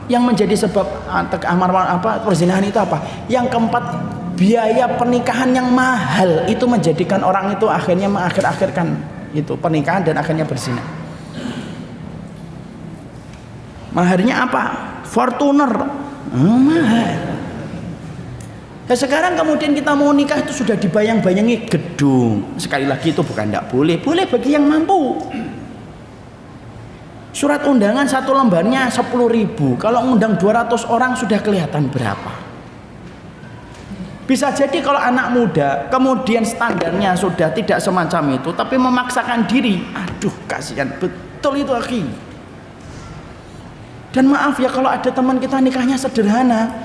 Yang menjadi sebab perzinahan itu apa? Yang keempat, biaya pernikahan yang mahal itu menjadikan orang itu akhirnya mengakhir-akhirkan itu pernikahan dan akhirnya berzina. Maharnya apa? Fortuner. Mahal. Nah, sekarang kemudian kita mau nikah itu sudah dibayang-bayangi gedung. Sekali lagi itu bukan tidak boleh, boleh bagi yang mampu. Surat undangan satu lembarnya 10.000. Kalau undang 200 orang sudah kelihatan berapa. Bisa jadi kalau anak muda kemudian standarnya sudah tidak semacam itu, tapi memaksakan diri, aduh kasihan betul itu akhi. Dan maaf ya kalau ada teman kita nikahnya sederhana,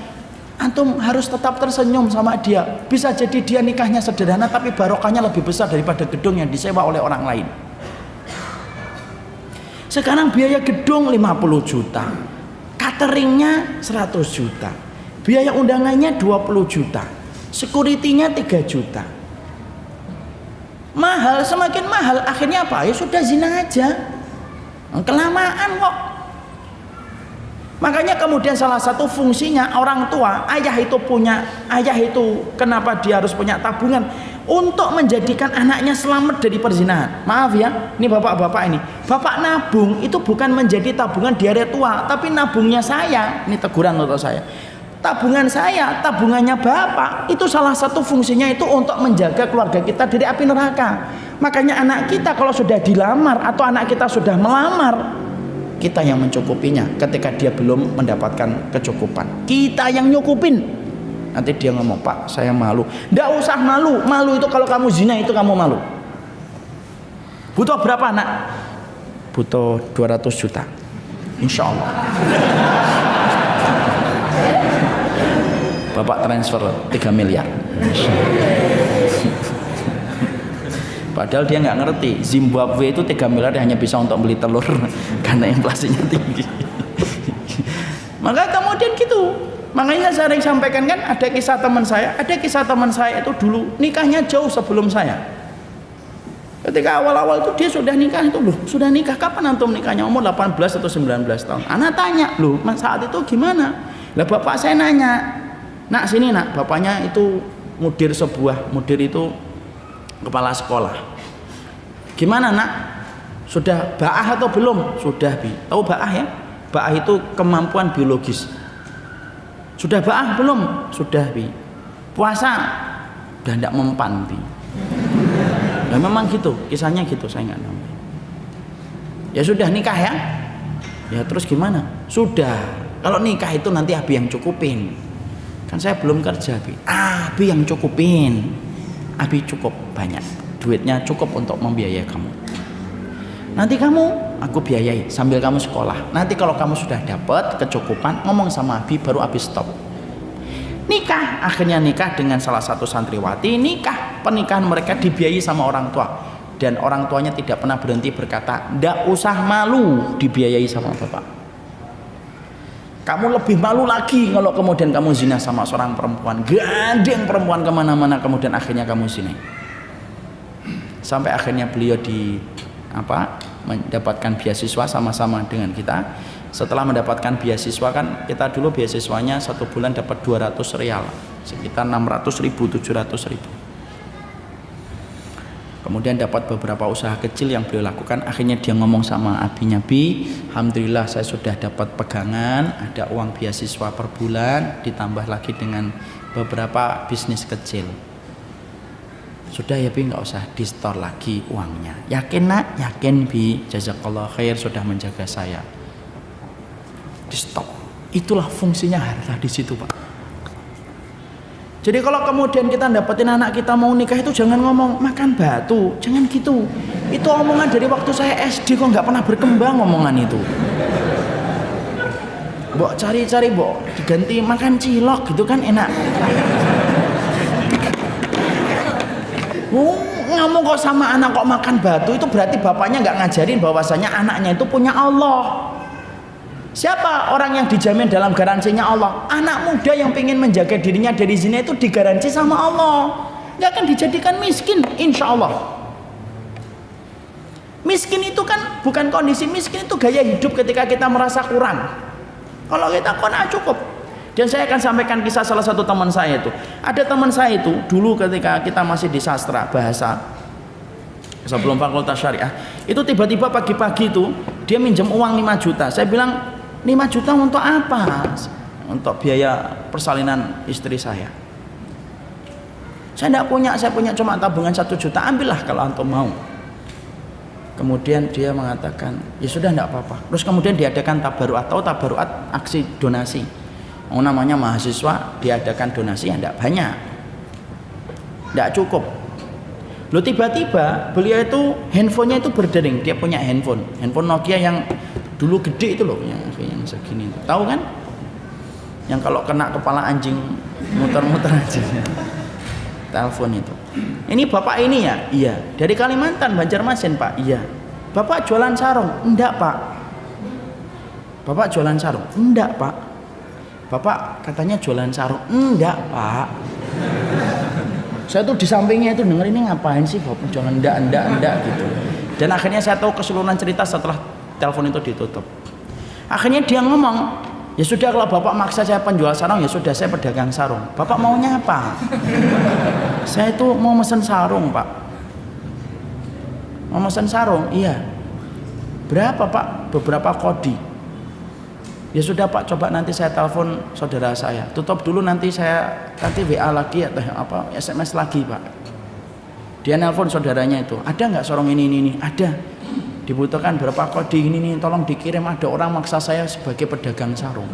antum harus tetap tersenyum sama dia. Bisa jadi dia nikahnya sederhana tapi barokahnya lebih besar daripada gedung yang disewa oleh orang lain. Sekarang biaya gedung 50 juta, cateringnya 100 juta, biaya undangannya 20 juta, security-nya 3 juta. Mahal, semakin mahal. Akhirnya apa? Ya sudah zina aja. Kelamaan kok. Makanya kemudian salah satu fungsinya orang tua, ayah itu kenapa dia harus punya tabungan? Untuk menjadikan anaknya selamat dari perzinahan. Maaf ya, ini bapak-bapak ini. Bapak nabung itu bukan menjadi tabungan di hari tua, tapi nabungnya saya. Ini teguran untuk saya. Tabungan saya, tabungannya bapak, itu salah satu fungsinya itu untuk menjaga keluarga kita dari api neraka. Makanya anak kita kalau sudah dilamar atau anak kita sudah melamar, kita yang mencukupinya ketika dia belum mendapatkan kecukupan. Kita yang nyukupin. Nanti dia ngomong, Pak saya malu. Nggak usah malu. Malu itu kalau kamu zina itu kamu malu. Butuh berapa nak? Butuh 200 juta Insya Allah. Bapak transfer 3 miliar. Padahal dia nggak ngerti Zimbabwe itu 3 miliar hanya bisa untuk beli telur karena inflasinya tinggi. Maka kemudian gitu. Makanya saya sering sampaikan kan ada kisah teman saya itu dulu nikahnya jauh sebelum saya. Ketika awal-awal itu dia sudah nikah itu loh, sudah nikah kapan antum nikahnya? Umur 18 atau 19 tahun. Anak tanya, "Loh, saat itu gimana?" Lah bapak saya nanya, "Nak sini nak, bapaknya itu mudir itu kepala sekolah. Gimana nak? Sudah ba'ah atau belum?" Sudah bi. Tahu ba'ah ya? Ba'ah itu kemampuan biologis. Sudah ba'ah belum? Sudah bi. Puasa? Udah tidak mempan bi. Nah, memang gitu, kisahnya gitu, saya nggak tahu. Ya sudah nikah ya? Ya terus gimana? Sudah. Kalau nikah itu nanti abi yang cukupin. Kan saya belum kerja bi. Abi yang cukupin. Abi cukup banyak. Duitnya cukup untuk membiayai kamu. Nanti kamu aku biayai sambil kamu sekolah. Nanti kalau kamu sudah dapat kecukupan, ngomong sama abi, baru abi stop. Nikah, akhirnya nikah dengan salah satu santriwati. Nikah, pernikahan mereka dibiayai sama orang tua. Dan orang tuanya tidak pernah berhenti berkata, "Ndak usah malu dibiayai sama bapak. Kamu lebih malu lagi kalau kemudian kamu zina sama seorang perempuan. Gandeng perempuan kemana-mana, kemudian akhirnya kamu zina." Sampai akhirnya beliau mendapatkan beasiswa sama-sama dengan kita. Setelah mendapatkan beasiswa kan kita dulu beasiswanya 1 bulan dapat 200 rial, sekitar 600.000 700.000. Kemudian dapat beberapa usaha kecil yang beliau lakukan. Akhirnya dia ngomong sama abinya, "Bi, alhamdulillah saya sudah dapat pegangan, ada uang beasiswa per bulan, ditambah lagi dengan beberapa bisnis kecil. Sudah ya bi, nggak usah di store lagi uangnya. Yakin nak?" "Yakin bi, jazakallah khair sudah menjaga saya." Di stop. Itulah fungsinya harta di situ pak. Jadi kalau kemudian kita dapetin anak kita mau nikah itu jangan ngomong makan batu, jangan gitu. Itu omongan dari waktu saya SD kok nggak pernah berkembang omongan itu. Mbok cari-cari mbok diganti makan cilok gitu kan enak. Ngomong kok sama anak kok makan batu, itu berarti bapaknya nggak ngajarin bahwasanya anaknya itu punya Allah. Siapa orang yang dijamin dalam garansinya Allah? Anak muda yang ingin menjaga dirinya dari zina itu digaransi sama Allah, nggak akan dijadikan miskin insya Allah. Miskin itu kan bukan kondisi, miskin itu gaya hidup ketika kita merasa kurang. Kalau kita qanaah cukup. Dan saya akan sampaikan kisah salah satu teman saya itu. Ada teman saya itu dulu ketika kita masih di sastra bahasa, sebelum fakultas syariah, itu tiba-tiba pagi-pagi itu dia minjem uang 5 juta. Saya bilang, 5 juta untuk apa? Untuk biaya persalinan istri saya. Saya tidak punya, saya punya cuma tabungan 1 juta, ambillah kalau antum mau. Kemudian dia mengatakan, ya sudah tidak apa-apa. Terus kemudian diadakan tabaruat, atau tabaruat aksi donasi. Namanya mahasiswa, diadakan donasi yang tidak banyak, tidak cukup. Loh, tiba-tiba beliau itu handphonenya itu berdering. Dia punya handphone Nokia yang dulu gede itu loh, yang segini itu. Tahu kan? Yang kalau kena kepala anjing muter-muter aja. Telepon itu. Ini bapak ini ya? Iya. Dari Kalimantan, Banjarmasin pak? Iya. Bapak jualan sarung? Enggak pak. Bapak jualan sarung? Enggak pak. Bapak katanya jualan sarung? Enggak pak. Saya tuh di sampingnya itu denger, ini ngapain sih bapak jualan? Enggak gitu. Dan akhirnya saya tahu keseluruhan cerita setelah telepon itu ditutup. Akhirnya dia ngomong, ya sudah kalau bapak maksa saya penjual sarung, ya sudah saya pedagang sarung. Bapak maunya apa? Saya itu mau mesen sarung pak. Mau mesen sarung? Iya. Berapa pak? Beberapa kodi. Ya sudah pak, coba nanti saya telepon saudara saya. Tutup dulu, nanti saya WA lagi atau apa, SMS lagi pak. Dia nelpon saudaranya itu, ada nggak sarung ini? Ada. Dibutuhkan berapa kode ini, tolong dikirim, ada orang maksa saya sebagai pedagang sarung.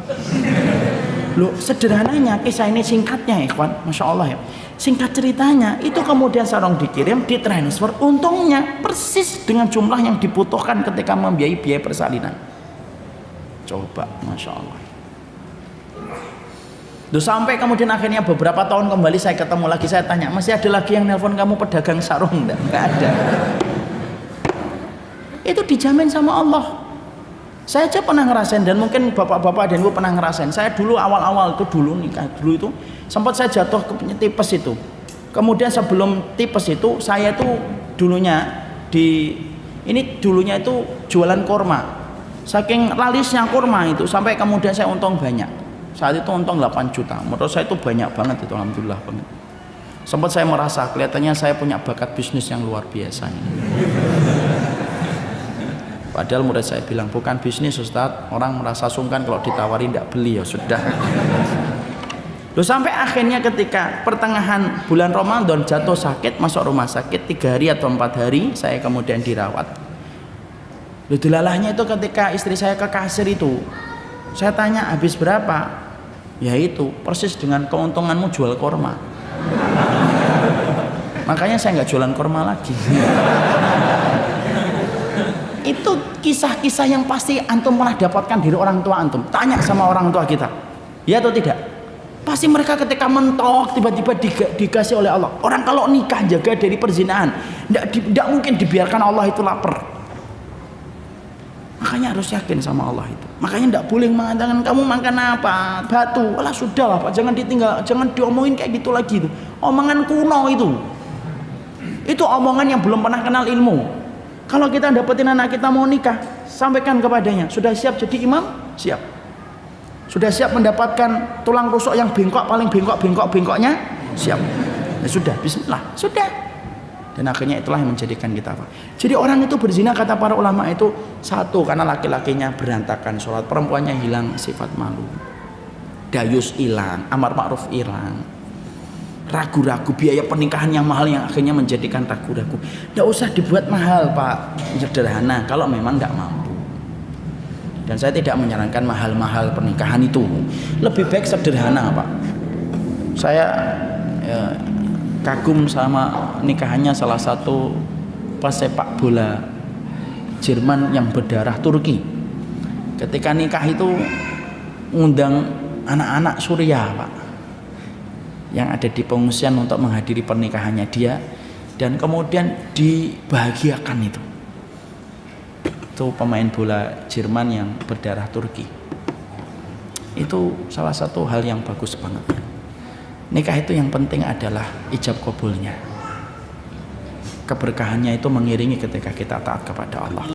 Loh, sederhananya kisah ini singkatnya ikhwan, masya Allah ya. Singkat ceritanya, itu kemudian sarung dikirim, ditransfer, untungnya persis dengan jumlah yang dibutuhkan ketika membiayai biaya persalinan. Coba, masya Allah. Loh, sampai kemudian akhirnya beberapa tahun kembali saya ketemu lagi, saya tanya, masih ada lagi yang nelpon kamu pedagang sarung? Enggak ada. Itu dijamin sama Allah. Saya aja pernah ngerasain, dan mungkin bapak-bapak dan ibu pernah ngerasain. Saya dulu awal-awal itu nikah dulu itu sempat saya jatuh ke tipes itu. Kemudian sebelum tipes itu saya itu dulunya itu jualan kurma. Saking lalisnya kurma itu sampai kemudian saya untung banyak. Saat itu untung 8 juta. Menurut saya itu banyak banget itu, alhamdulillah banget. Sempat saya merasa kelihatannya saya punya bakat bisnis yang luar biasa ini. Padahal murid saya bilang, bukan bisnis Ustadz, orang merasa sungkan kalau ditawari tidak beli, ya sudah. Loh, sampai akhirnya ketika pertengahan bulan Ramadan jatuh sakit, masuk rumah sakit 3 hari atau 4 hari, saya kemudian dirawat. Loh, dilalahnya itu ketika istri saya ke kasir itu, saya tanya habis berapa? Ya itu persis dengan keuntunganmu jual korma. Makanya saya nggak jualan korma lagi. Itu kisah-kisah yang pasti antum pernah dapatkan dari orang tua antum. Tanya sama orang tua kita, ya atau tidak? Pasti mereka ketika mentok tiba-tiba dikasih oleh Allah. Orang kalau nikah jaga dari perzinahan, tidak mungkin dibiarkan Allah itu lapar. Makanya harus yakin sama Allah itu. Makanya tidak boleh mengatakan kamu makan apa, batu. Alah sudahlah pak, jangan ditinggal, jangan diomongin kayak gitu lagi itu. Omongan kuno itu. Itu omongan yang belum pernah kenal ilmu. Kalau kita dapetin anak kita mau nikah, sampaikan kepadanya, sudah siap jadi imam? Siap. Sudah siap mendapatkan tulang rusuk yang bengkok, paling bengkoknya? Siap. Ya sudah, bismillah, sudah. Dan akhirnya itulah yang menjadikan kita apa? Jadi orang itu berzina, kata para ulama itu, satu, karena laki-lakinya berantakan sholat, perempuannya hilang sifat malu, dayus hilang, amar ma'ruf hilang, ragu-ragu, biaya pernikahan yang mahal yang akhirnya menjadikan ragu-ragu. Tidak usah dibuat mahal pak, sederhana kalau memang tidak mampu. Dan saya tidak menyarankan mahal-mahal pernikahan itu, lebih baik sederhana pak. Saya kagum sama nikahannya salah satu pesepak bola Jerman yang berdarah Turki. Ketika nikah itu ngundang anak-anak Suriah pak, yang ada di pengungsian untuk menghadiri pernikahannya dia, dan kemudian dibahagiakan itu pemain bola Jerman yang berdarah Turki. Itu salah satu hal yang bagus banget. Nikah itu yang penting adalah ijab kabulnya, keberkahannya itu mengiringi ketika kita taat kepada Allah.